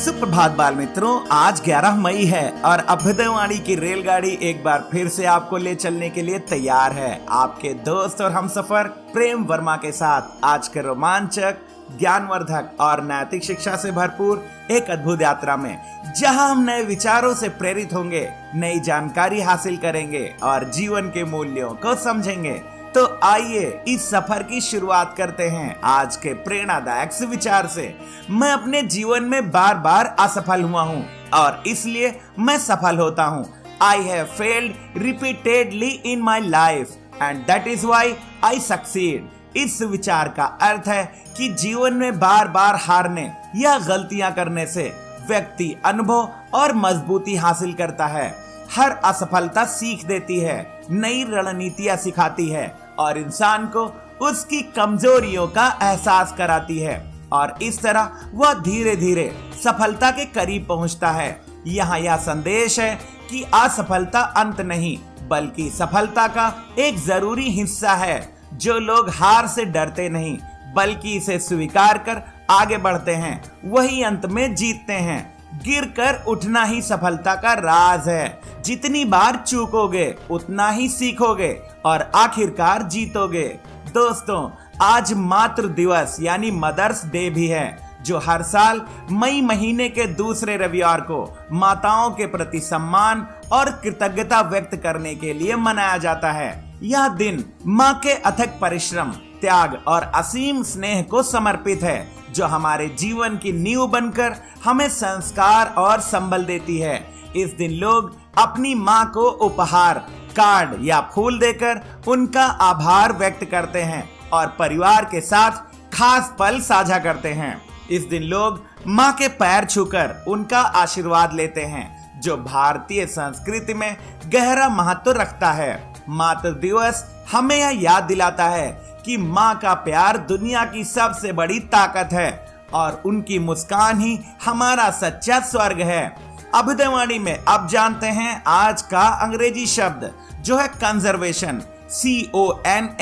सुप्रभात बाल मित्रों, आज 11 मई है और अभ्युदयवाणी की रेलगाड़ी एक बार फिर से आपको ले चलने के लिए तैयार है। आपके दोस्त और हमसफर प्रेम वर्मा के साथ आज के रोमांचक, ज्ञानवर्धक और नैतिक शिक्षा से भरपूर एक अद्भुत यात्रा में, जहां हम नए विचारों से प्रेरित होंगे, नई जानकारी हासिल करेंगे और जीवन के मूल्यों को समझेंगे। तो आइए इस सफर की शुरुआत करते हैं आज के प्रेरणादायक विचार से। मैं अपने जीवन में बार बार असफल हुआ हूँ और इसलिए मैं सफल होता हूँ। I have failed repeatedly in my life and that is why I succeed। इस विचार का अर्थ है कि जीवन में बार बार हारने या गलतियां करने से व्यक्ति अनुभव और मजबूती हासिल करता है। हर असफलता सीख देती है, नई रणनीतियां सिखाती है और इंसान को उसकी कमजोरियों का एहसास कराती है और इस तरह वह धीरे धीरे सफलता के करीब पहुंचता है। यहाँ यह संदेश है कि असफलता अंत नहीं बल्कि सफलता का एक जरूरी हिस्सा है। जो लोग हार से डरते नहीं बल्कि इसे स्वीकार कर आगे बढ़ते हैं, वही अंत में जीतते हैं। गिरकर उठना ही सफलता का राज है। जितनी बार चूकोगे उतना ही सीखोगे और आखिरकार जीतोगे। दोस्तों, आज मातृ दिवस यानी मदर्स डे भी है, जो हर साल मई महीने के दूसरे रविवार को माताओं के प्रति सम्मान और कृतज्ञता व्यक्त करने के लिए मनाया जाता है। यह दिन माँ के अथक परिश्रम, त्याग और असीम स्नेह को समर्पित है, जो हमारे जीवन की नींव बनकर हमें संस्कार और संबल देती है। इस दिन लोग अपनी माँ को उपहार, कार्ड या फूल देकर उनका आभार व्यक्त करते हैं और परिवार के साथ खास पल साझा करते हैं। इस दिन लोग माँ के पैर छूकर उनका आशीर्वाद लेते हैं, जो भारतीय संस्कृति में गहरा महत्व रखता है। मातृ दिवस हमें यह याद दिलाता है कि माँ का प्यार दुनिया की सबसे बड़ी ताकत है और उनकी मुस्कान ही हमारा सच्चा स्वर्ग है। अभ्युदयवाणी में अब जानते हैं आज का अंग्रेजी शब्द, जो है कंजर्वेशन। CONSERVATION।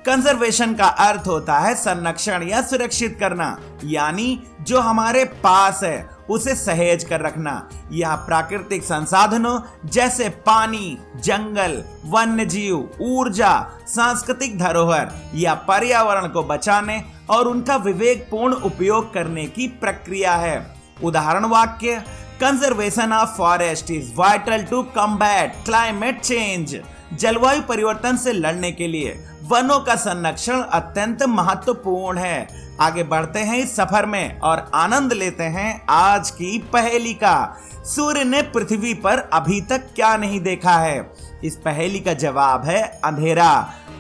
कंजर्वेशन का अर्थ होता है संरक्षण या सुरक्षित करना, यानी जो हमारे पास है उसे सहेज कर रखना। यह प्राकृतिक संसाधनों जैसे पानी, जंगल, वन्य जीव, ऊर्जा, सांस्कृतिक धरोहर या पर्यावरण को बचाने और उनका विवेकपूर्ण उपयोग करने की प्रक्रिया है। उदाहरण वाक्य, conservation of forest is vital to combat climate change. जलवायु परिवर्तन से लड़ने के लिए वनों का संरक्षण अत्यंत महत्वपूर्ण है। आगे बढ़ते हैं इस सफर में और आनंद लेते हैं आज की पहेली का। सूर्य ने पृथ्वी पर अभी तक क्या नहीं देखा है? इस पहेली का जवाब है अंधेरा।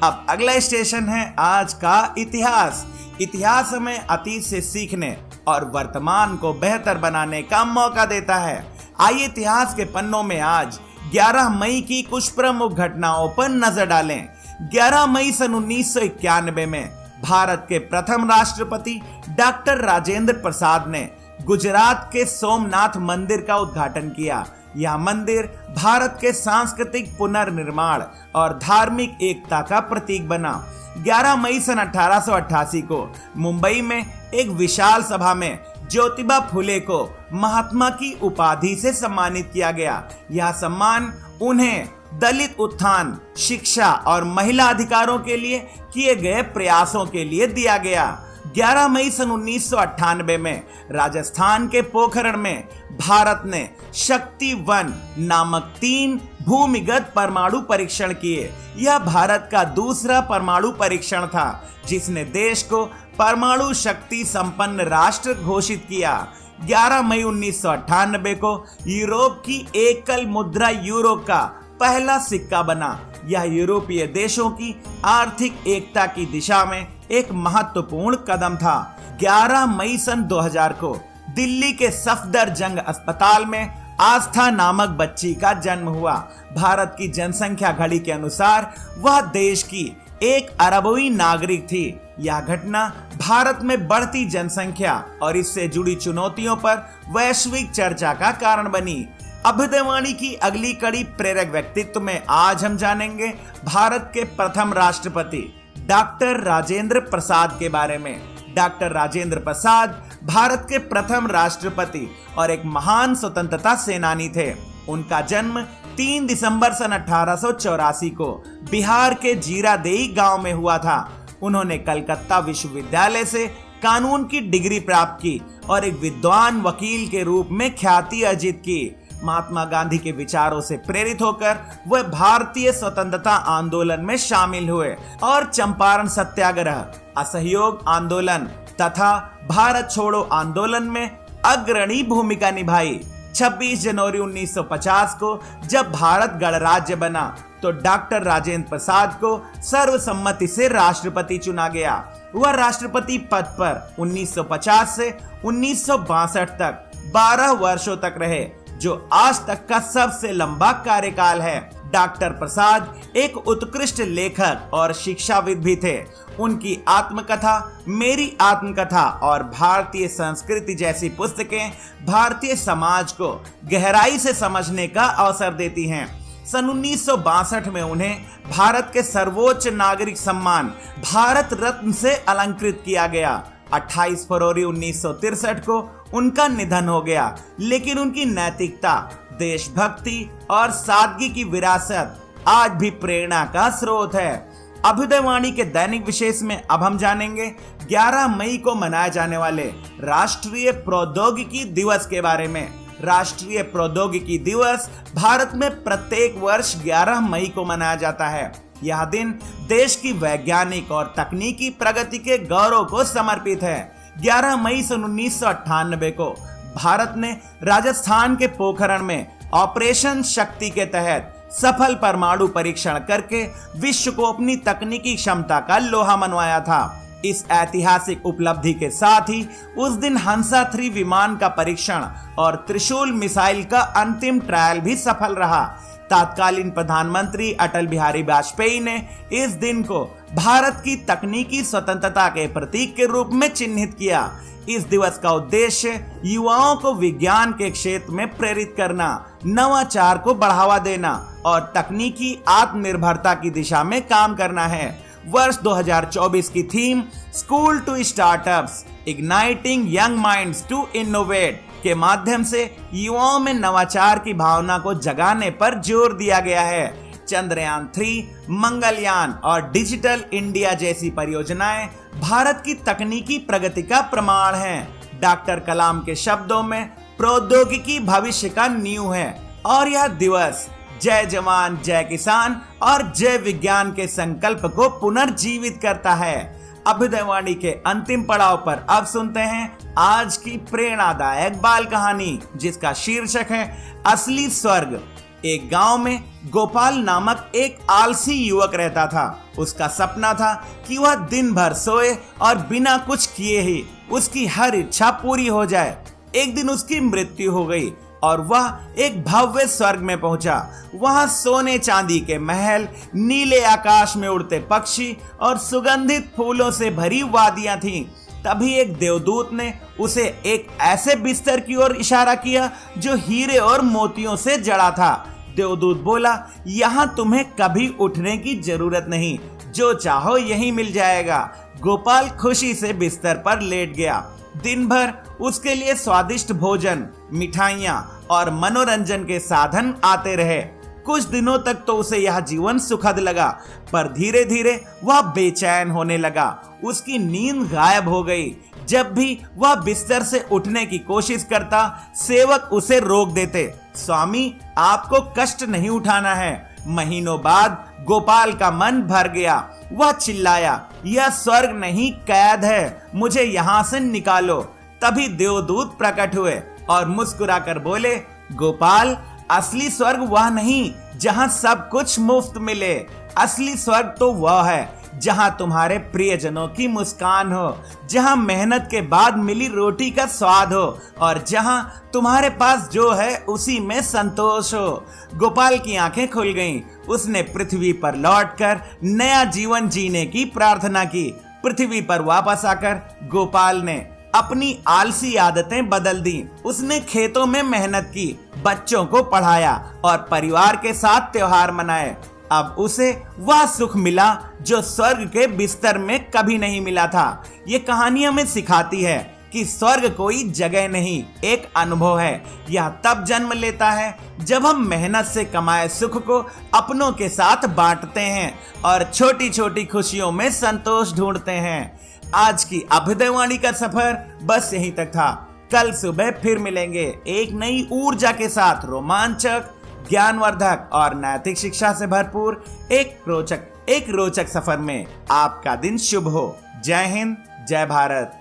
अब अगला स्टेशन है आज का इतिहास। इतिहास हमें अतीत से सीखने और वर्तमान को बेहतर बनाने का मौका देता है। आइए इतिहास के पन्नों में आज 11 मई की कुछ प्रमुख घटनाओं पर नजर डालें। 11 मई सन 1991 में भारत के प्रथम राष्ट्रपति डॉक्टर राजेंद्र प्रसाद ने गुजरात के सोमनाथ मंदिर का उद्घाटन किया। यह मंदिर भारत के सांस्कृतिक पुनर्निर्माण और धार्मिक एकता का प्रतीक बना। 11 मई सन 1888 को मुंबई में एक विशाल सभा में ज्योतिबा फुले को महात्मा की उपाधि से सम्मानित किया गया। यह सम्मान उन्हें दलित उत्थान, शिक्षा और महिला अधिकारों के लिए किए गए प्रयासों के लिए दिया गया। 11 मई सन 1998 में राजस्थान के पोखरण में भारत ने शक्ति 1 नामक 3 भूमिगत परमाणु परीक्षण किए। यह भारत का दूसरा परमाणु परीक्षण था, जिसने देश को परमाणु शक्ति संपन्न राष्ट्र घोषित किया। 11 मई 1998 को यूरोप की एकल मुद्रा यूरो का पहला सिक्का बना। यह यूरोपीय देशों की आर्थिक एकता की दिशा में एक महत्वपूर्ण कदम था। 11 मई सन 2000 को दिल्ली के सफदरजंग अस्पताल में आस्था नामक बच्ची का जन्म हुआ। भारत की जनसंख्या घड़ी के अनुसार वह देश की 1 अरबवीं नागरिक थी। यह घटना भारत में बढ़ती जनसंख्या और इससे जुड़ी चुनौतियों पर वैश्विक चर्चा का कारण बनी। अभ्युदयवाणी की अगली कड़ी प्रेरक व्यक्तित्व में आज हम जानेंगे भारत के प्रथम राष्ट्रपति डॉक्टर राजेंद्र प्रसाद के बारे में। डॉक्टर राजेंद्र प्रसाद भारत के प्रथम राष्ट्रपति और एक महान स्वतंत्रता सेनानी थे। उनका जन्म 3 दिसंबर सन 1884 को बिहार के जीरादेई गांव में हुआ था। उन्होंने कलकत्ता विश्वविद्यालय से कानून की डिग्री प्राप्त की और एक विद्वान वकील के रूप में ख्याति अर्जित की। महात्मा गांधी के विचारों से प्रेरित होकर वह भारतीय स्वतंत्रता आंदोलन में शामिल हुए और चंपारण सत्याग्रह, असहयोग आंदोलन तथा भारत छोड़ो आंदोलन में अग्रणी भूमिका निभाई। 26 जनवरी 1950 को जब भारत गणराज्य बना तो डॉक्टर राजेंद्र प्रसाद को सर्वसम्मति से राष्ट्रपति चुना गया। वह राष्ट्रपति पद पर 1950 से 1962 तक 12 वर्षों तक रहे, जो आज तक का सबसे लंबा कार्यकाल है। डॉक्टर प्रसाद एक उत्कृष्ट लेखक और शिक्षाविद भी थे। उनकी आत्मकथा, मेरी आत्मकथा और भारतीय संस्कृति जैसी पुस्तकें भारतीय समाज को गहराई से समझने का अवसर देती हैं। सन 1962 में उन्हें भारत के सर्वोच्च नागरिक सम्मान भारत रत्न से अलंकृत किया गया। 28 फरवरी 1963 को उनका निधन हो गया, लेकिन उनकी नैतिकता, देशभक्ति और सादगी की विरासत आज भी प्रेरणा का स्रोत है। अभ्युदयवाणी के दैनिक विशेष में अब हम जानेंगे 11 मई को मनाए जाने वाले राष्ट्रीय प्रौद्योगिकी दिवस के बारे में। राष्ट्रीय प्रौद्योगिकी दिवस भारत में प्रत्येक वर्ष 11 मई को मनाया जाता है। यह दिन देश की वैज्ञानिक और तकनीकी प्रगति के गौरव को समर्पित है। 11 मई सन 1998 को भारत ने राजस्थान के पोखरण में ऑपरेशन शक्ति के तहत सफल परमाणु परीक्षण करके विश्व को अपनी तकनीकी क्षमता का लोहा मनवाया था। इस ऐतिहासिक उपलब्धि के साथ ही उस दिन हंसा 3 विमान का परीक्षण और त्रिशूल मिसाइल का अंतिम ट्रायल भी सफल रहा। तत्कालीन प्रधानमंत्री अटल बिहारी वाजपेयी ने इस दिन को भारत की तकनीकी स्वतंत्रता के प्रतीक के रूप में चिन्हित किया। इस दिवस का उद्देश्य युवाओं को विज्ञान के क्षेत्र में प्रेरित करना, नवाचार को बढ़ावा देना और तकनीकी आत्मनिर्भरता की दिशा में काम करना है। वर्ष 2024 की theme school to startups igniting young minds to innovate के माध्यम से युवाओं में नवाचार की भावना को जगाने पर जोर दिया गया है। चंद्रयान 3, मंगलयान और डिजिटल इंडिया जैसी परियोजनाएं भारत की तकनीकी प्रगति का प्रमाण हैं। डॉक्टर कलाम के शब्दों में प्रौद्योगिकी भविष्य का नींव है और यह दिवस जय जवान, जय किसान और जय विज्ञान के संकल्प को पुनर्जीवित करता है। अभ्युदयवाणी के अंतिम पड़ाव पर अब सुनते हैं आज की प्रेरणादायक बाल कहानी, जिसका शीर्षक है असली स्वर्ग। एक गांव में गोपाल नामक एक आलसी युवक रहता था। उसका सपना था कि वह दिन भर सोए और बिना कुछ किए ही उसकी हर इच्छा पूरी हो जाए। एक दिन उसकी मृत्यु हो गई और वह एक भव्य स्वर्ग में पहुंचा। वहां सोने चांदी के महल, नीले आकाश में उड़ते पक्षी और सुगंधित फूलों से भरी वादियां थीं। तभी एक देवदूत ने उसे एक ऐसे बिस्तर की ओर इशारा किया जो हीरे और मोतियों से जड़ा था। देवदूत बोला, यहाँ तुम्हें कभी उठने की जरूरत नहीं, जो चाहो यही मिल जाएगा। गोपाल खुशी से बिस्तर पर लेट गया। दिन भर उसके लिए स्वादिष्ट भोजन, मिठाइयाँ और मनोरंजन के साधन आते रहे। कुछ दिनों तक तो उसे यह जीवन सुखद लगा, पर धीरे धीरे वह बेचैन होने लगा। उसकी नींद गायब हो गई। जब भी वह बिस्तर से उठने की कोशिश करता, सेवक उसे रोक देते। स्वामी, आपको कष्ट नहीं उठाना है। महीनों बाद गोपाल का मन भर गया। वह चिल्लाया, यह स्वर्ग नहीं, कैद है, मुझे यहाँ से निकालो। तभी देवदूत प्रकट हुए और मुस्कुराकर बोले, गोपाल, असली स्वर्ग वह नहीं जहाँ सब कुछ मुफ्त मिले। असली स्वर्ग तो वह है जहाँ तुम्हारे प्रियजनों की मुस्कान हो, जहाँ मेहनत के बाद मिली रोटी का स्वाद हो और जहाँ तुम्हारे पास जो है उसी में संतोष हो। गोपाल की आंखें खुल गईं। उसने पृथ्वी पर लौटकर नया जीवन जीने की प्रार्थना की। पृथ्वी पर वापस आकर गोपाल ने अपनी आलसी आदतें बदल दी। उसने खेतों में मेहनत की, बच्चों को पढ़ाया और परिवार के साथ त्योहार मनाए। अब उसे वह सुख मिला जो स्वर्ग के बिस्तर में कभी नहीं मिला था। ये कहानी हमें सिखाती है कि स्वर्ग कोई जगह नहीं, एक अनुभव है। यह तब जन्म लेता है जब हम मेहनत से कमाए सुख को अपनों के साथ बांटते हैं और छोटी छोटी खुशियों में संतोष ढूंढते हैं। आज की अभ्युदयवाणी का सफर बस यहीं तक था। कल सुबह फिर मिलेंगे एक नई ऊर्जा के साथ, रोमांचक, ज्ञानवर्धक और नैतिक शिक्षा से भरपूर एक रोचक सफर में। आपका दिन शुभ हो। जय हिंद, जय भारत।